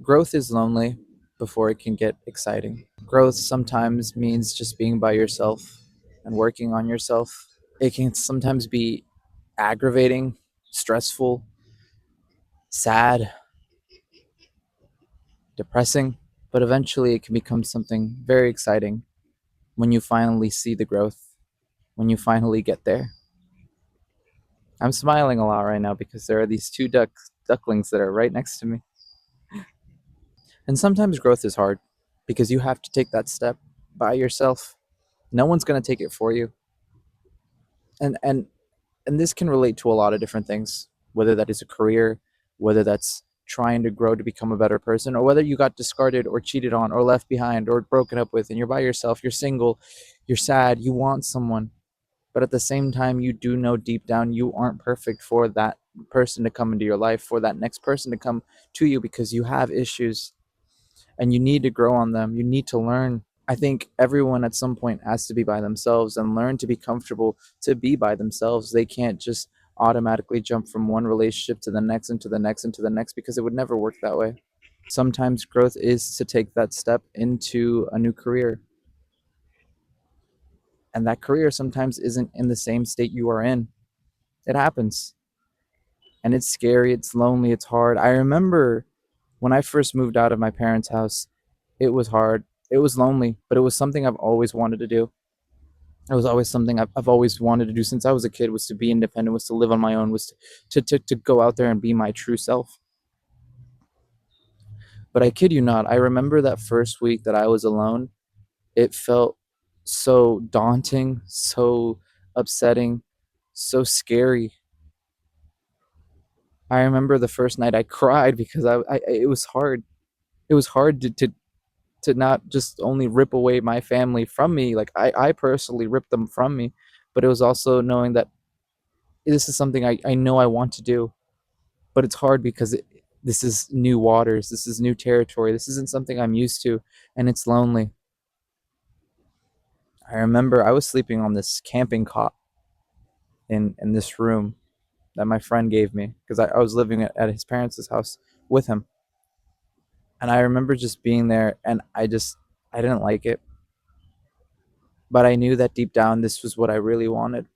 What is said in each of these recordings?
Growth is lonely before it can get exciting. Growth sometimes means just being by yourself and working on yourself. It can sometimes be aggravating, stressful, sad, depressing, but eventually it can become something very exciting when you finally see the growth, when you finally get there. I'm smiling a lot right now because there are these two ducklings that are right next to me. And sometimes growth is hard because you have to take that step by yourself. No one's going to take it for you. And and and this can relate to a lot of different things, whether that is a career, whether that's trying to grow to become a better person, or whether you got discarded or cheated on or left behind or broken up with and you're by yourself, you're single, you're sad, you want someone. But at the same time, you do know deep down you aren't perfect for that person to come into your life, for that next person to come to you, because you have issues and you need to grow on them. You need to learn. I think everyone at some point has to be by themselves and learn to be comfortable to be by themselves. They can't just automatically jump from one relationship to the next and to the next and to the next, because it would never work that way. Sometimes growth is to take that step into a new career. And that career sometimes isn't in the same state you are in. It happens. And it's scary, it's lonely, it's hard. I remember when I first moved out of my parents' house, it was hard. It was lonely, but it was something I've always wanted to do. It was always something I've always wanted to do since I was a kid, was to be independent, was to live on my own, was to go out there and be my true self. But I kid you not, I remember that first week that I was alone, it felt so daunting, so upsetting, so scary. I remember the first night I cried because it was hard. It was hard to not just only rip away my family from me, like I personally ripped them from me, but it was also knowing that this is something I know I want to do, but it's hard because this is new waters, this is new territory, this isn't something I'm used to, and it's lonely. I remember I was sleeping on this camping cot in this room that my friend gave me because I was living at his parents' house with him. And I remember just being there, and I didn't like it, but I knew that deep down this was what I really wanted.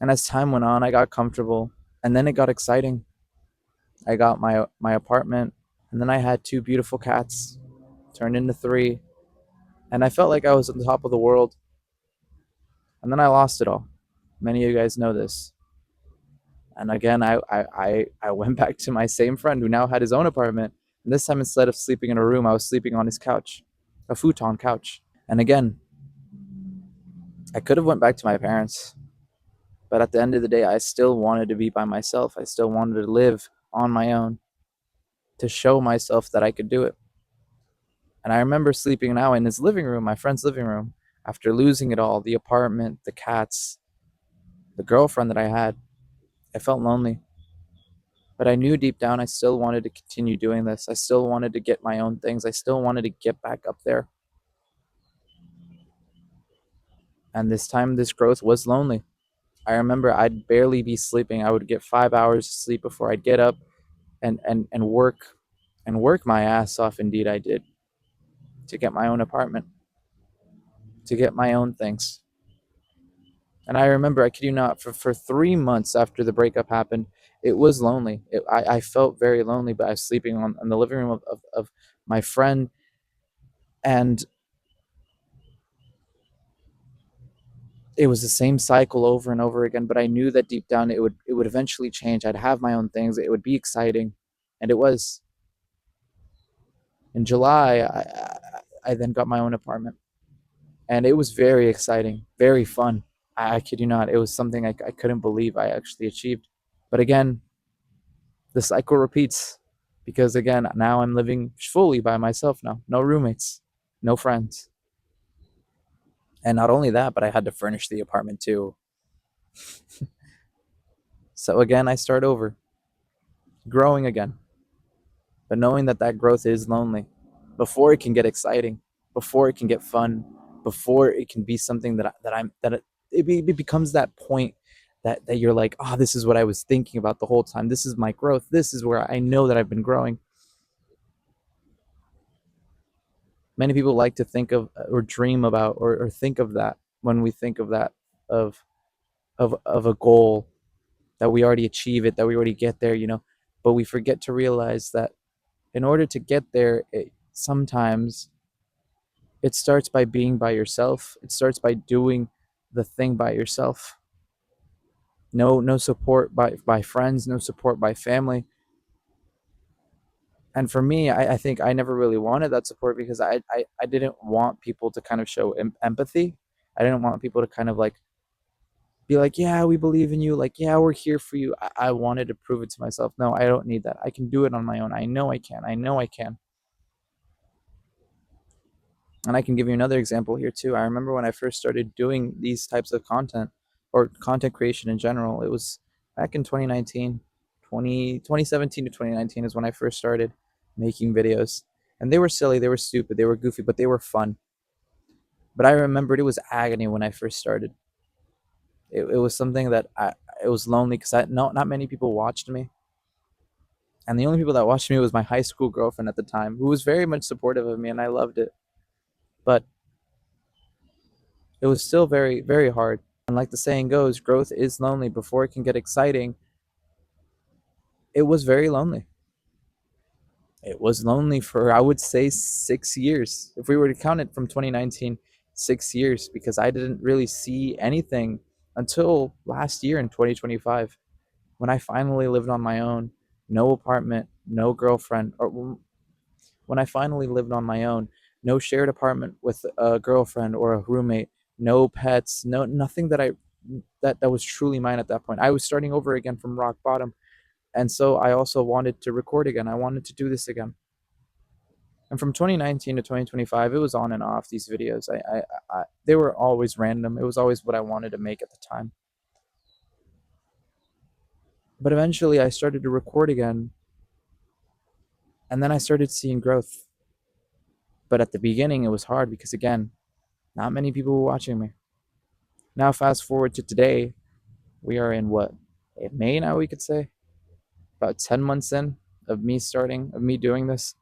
And as time went on, I got comfortable, and then it got exciting. I got my apartment, and then I had two beautiful cats, turned into three, and I felt like I was on the top of the world. And then I lost it all. Many of you guys know this. And again, I went back to my same friend who now had his own apartment. And this time, instead of sleeping in a room, I was sleeping on his couch, a futon couch. And again, I could have went back to my parents, but at the end of the day, I still wanted to be by myself. I still wanted to live on my own, to show myself that I could do it. And I remember sleeping now in his living room, my friend's living room, after losing it all, the apartment, the cats, the girlfriend that I had. I felt lonely. But I knew deep down I still wanted to continue doing this. I still wanted to get my own things. I still wanted to get back up there. And this time, this growth was lonely. I remember I'd barely be sleeping. I would get 5 hours of sleep before I'd get up and work my ass off. Indeed, I did, to get my own apartment, to get my own things. And I remember, I kid you not, for 3 months after the breakup happened, it was lonely. I felt very lonely, but I was sleeping on in the living room of my friend. And it was the same cycle over and over again. But I knew that deep down it would eventually change. I'd have my own things. It would be exciting. And it was. In July, I then got my own apartment. And it was very exciting, very fun. I kid you not. It was something I couldn't believe I actually achieved. But again, the cycle repeats, because again, now I'm living fully by myself now. No roommates, no friends. And not only that, but I had to furnish the apartment too. So again, I start over, growing again, but knowing that that growth is lonely before it can get exciting, before it can get fun, before it can be something that I'm that it becomes that point that you're like, oh, this is what I was thinking about the whole time. This is my growth. This is where I know that I've been growing. Many people like to think of or dream about or think of that when we think of that of of a goal that we already achieve it, that we already get there, but we forget to realize that in order to get there, sometimes it starts by being by yourself. It starts by doing the thing by yourself. No support by friends, no support by family. And for me, I think I never really wanted that support because I didn't want people to kind of show empathy. I didn't want people to kind of like be like, yeah, we believe in you, like, yeah, we're here for you. I wanted to prove it to myself. No, I don't need that. I can do it on my own. I know I can. I know I can. And I can give you another example here too. I remember when I first started doing these types of content or content creation in general, it was back in 2019, 2017 to 2019 is when I first started making videos. And they were silly, they were stupid, they were goofy, but they were fun. But I remembered it was agony when I first started. It was something that it was lonely because not many people watched me. And the only people that watched me was my high school girlfriend at the time, who was very much supportive of me, and I loved it. But it was still very, very hard. And like the saying goes, growth is lonely. Before it can get exciting, it was very lonely. It was lonely for, I would say, 6 years. If we were to count it from 2019, 6 years, because I didn't really see anything until last year in 2025 when I finally lived on my own. No apartment, no girlfriend, or when I finally lived on my own, no shared apartment with a girlfriend or a roommate, no pets, no nothing that was truly mine at that point. I was starting over again from rock bottom. And so I also wanted to record again. I wanted to do this again. And from 2019 to 2025, it was on and off these videos. They were always random. It was always what I wanted to make at the time. But eventually I started to record again, and then I started seeing growth. But at the beginning, it was hard because, again, not many people were watching me. Now, fast forward to today, we are in what? May now, we could say? About 10 months in of me doing this.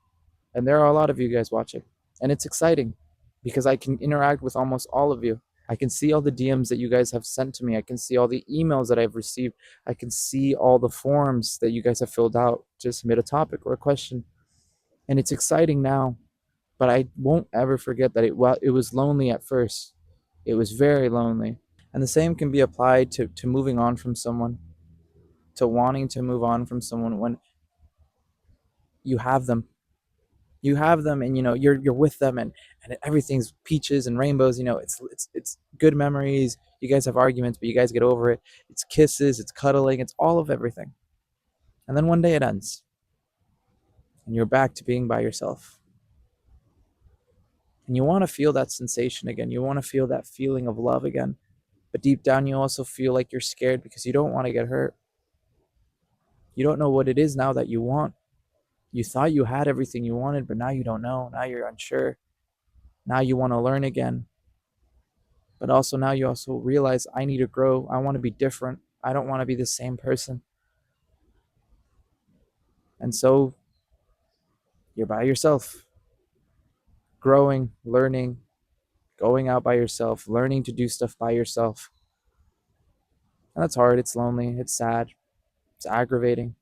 And there are a lot of you guys watching. And it's exciting because I can interact with almost all of you. I can see all the DMs that you guys have sent to me. I can see all the emails that I've received. I can see all the forms that you guys have filled out to submit a topic or a question. And it's exciting now, but I won't ever forget that it was lonely at first. It was very lonely. And the same can be applied to moving on from someone, to wanting to move on from someone when you have them. You have them, and you're with them, and everything's peaches and rainbows. It's good memories. You guys have arguments, but you guys get over it. It's kisses, it's cuddling, it's all of everything. And then one day it ends, and you're back to being by yourself. And you want to feel that sensation again. You want to feel that feeling of love again. But deep down, you also feel like you're scared because you don't want to get hurt. You don't know what it is now that you want. You thought you had everything you wanted, but now you don't know. Now you're unsure. Now you want to learn again. But also now you also realize, I need to grow. I want to be different. I don't want to be the same person. And so you're by yourself, growing, learning, going out by yourself, learning to do stuff by yourself. And that's hard. It's lonely. It's sad. It's aggravating.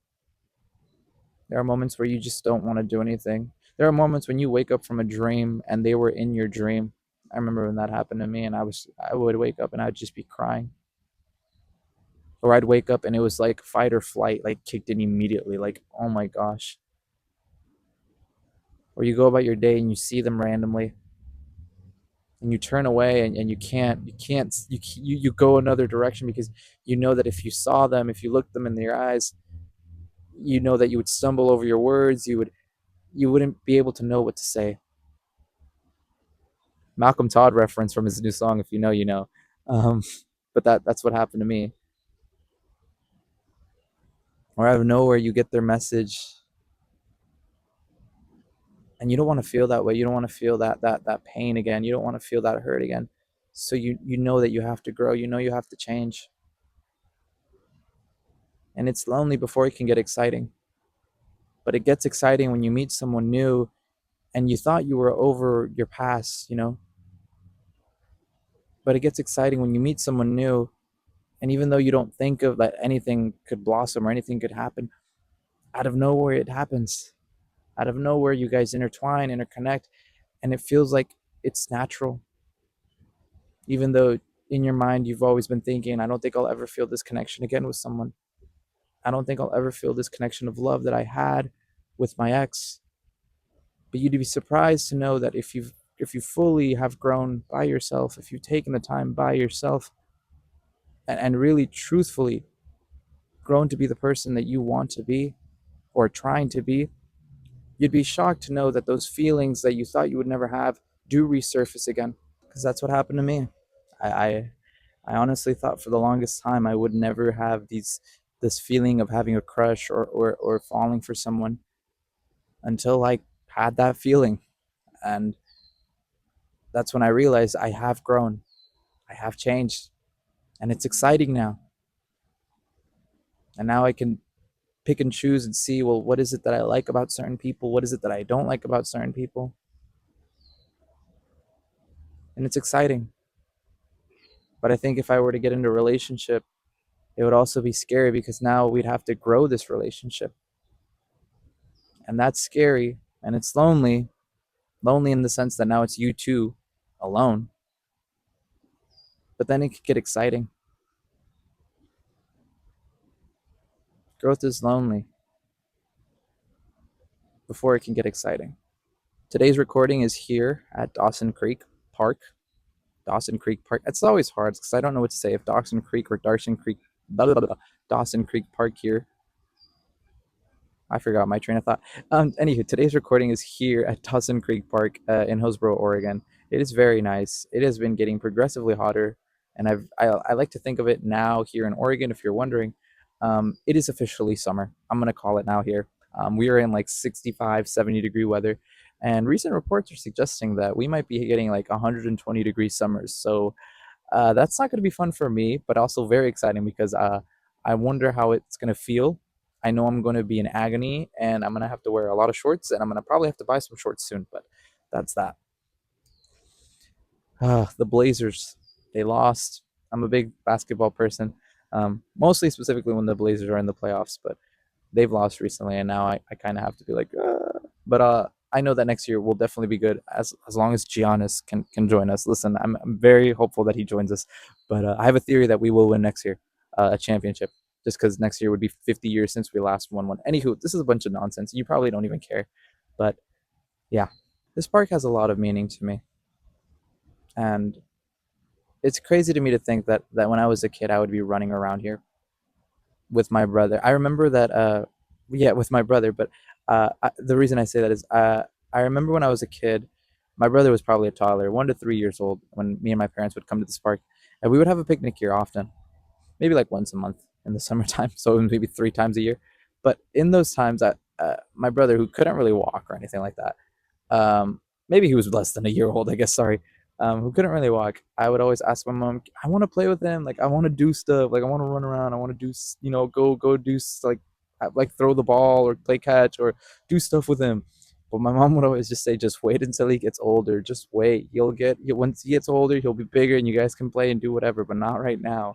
There are moments where you just don't want to do anything. There are moments when you wake up from a dream and they were in your dream. I remember when that happened to me, and I would wake up and I'd just be crying. Or I'd wake up and it was like fight or flight, like kicked in immediately, like, oh my gosh. Or you go about your day and you see them randomly and you turn away, and you go another direction because you know that if you saw them, if you looked them in their eyes, you know that you would stumble over your words, you wouldn't be able to know what to say. Malcolm Todd reference from his new song, if you know, you know. Um, but that's what happened to me. Or out of nowhere, you get their message, and you don't want to feel that way. You don't want to feel that pain again. You don't want to feel that hurt again. So you know that you have to grow. You know you have to change. and it's lonely before it can get exciting. But it gets exciting when you meet someone new and you thought you were over your past, but it gets exciting when you meet someone new, and even though you don't think of that anything could blossom or anything could happen, out of nowhere it happens. Out of nowhere you guys intertwine, interconnect, and it feels like it's natural. Even though in your mind you've always been thinking, I don't think I'll ever feel this connection again with someone. I don't think I'll ever feel this connection of love that I had with my ex. But you'd be surprised to know that if you fully have grown by yourself, if you've taken the time by yourself, and really truthfully grown to be the person that you want to be or trying to be, you'd be shocked to know that those feelings that you thought you would never have do resurface again. Because that's what happened to me. I, I I honestly thought for the longest time I would never have this feeling of having a crush or falling for someone until I had that feeling. And that's when I realized I have grown. I have changed. And it's exciting now. And now I can pick and choose and see, well, what is it that I like about certain people? What is it that I don't like about certain people? And it's exciting. But I think if I were to get into a relationship, it would also be scary because now we'd have to grow this relationship. And that's scary and it's lonely. Lonely in the sense that now it's you two alone. But then it could get exciting. Growth is lonely before it can get exciting. Today's recording is here at Dawson Creek Park. Dawson Creek Park. It's always hard because I don't know what to say, if Dawson Creek or Dawson Creek, blah, blah, blah, Dawson Creek Park here. I forgot my train of thought. Anywho, today's recording is here at Dawson Creek Park in Hillsboro, Oregon. It is very nice. It has been getting progressively hotter, and I like to think of it now here in Oregon. If you're wondering, it is officially summer. I'm gonna call it now here. We are in like 65, 70-degree weather, and recent reports are suggesting that we might be getting like 120-degree summers. So that's not going to be fun for me, but also very exciting because I wonder how it's going to feel. I know I'm going to be in agony and I'm going to have to wear a lot of shorts and I'm going to probably have to buy some shorts soon, but that's that. The Blazers, they lost. I'm a big basketball person, mostly specifically when the Blazers are in the playoffs, but they've lost recently and now I kind of have to be like, but I know that next year will definitely be good as long as Giannis can join us. Listen, I'm very hopeful that he joins us, but I have a theory that we will win next year, a championship, just because next year would be 50 years since we last won one. Anywho, this is a bunch of nonsense. You probably don't even care, but yeah, this park has a lot of meaning to me, and it's crazy to me to think that when I was a kid, I would be running around here with my brother. I remember that, yeah, with my brother. But the reason I say that is, I remember when I was a kid, my brother was probably a toddler, 1 to 3 years old, when me and my parents would come to this park, and we would have a picnic here often, maybe like once a month in the summertime, so maybe 3 times a year. But in those times, my brother, who couldn't really walk or anything like that, maybe he was less than a year old, I guess. Sorry, who couldn't really walk. I would always ask my mom, I want to play with him. Like I want to do stuff. Like I want to run around. I want to do, go do like throw the ball or play catch or do stuff with him. But my mom would always just say, just wait until he gets older. Just wait. Once he gets older, he'll be bigger and you guys can play and do whatever, but not right now.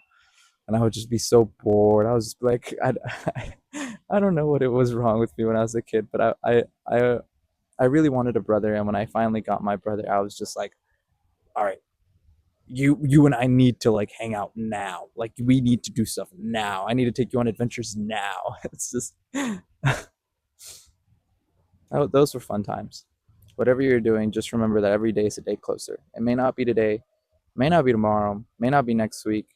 And I would just be so bored. I was just like, I don't know what it was wrong with me when I was a kid, but I really wanted a brother, and when I finally got my brother, I was just like, all right, you and I need to like hang out now. Like we need to do stuff now. I need to take you on adventures now. It's just those were fun times. Whatever you're doing, just remember that every day is a day closer. It may not be today, may not be tomorrow, may not be next week,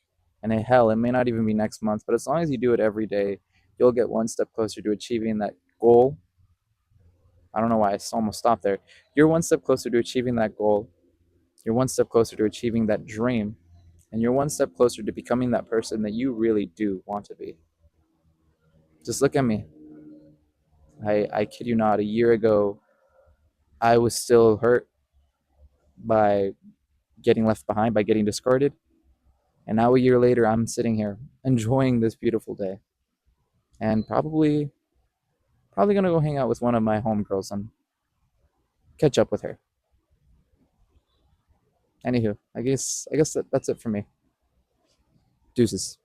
and hell, it may not even be next month. But as long as you do it every day, you'll get one step closer to achieving that goal. I don't know why I almost stopped there. You're one step closer to achieving that goal. You're one step closer to achieving that dream, and you're one step closer to becoming that person that you really do want to be. Just look at me. I kid you not, a year ago, I was still hurt by getting left behind, by getting discarded. And now a year later, I'm sitting here enjoying this beautiful day. and probably gonna go hang out with one of my homegirls and catch up with her. Anywho, I guess that's it for me. Deuces.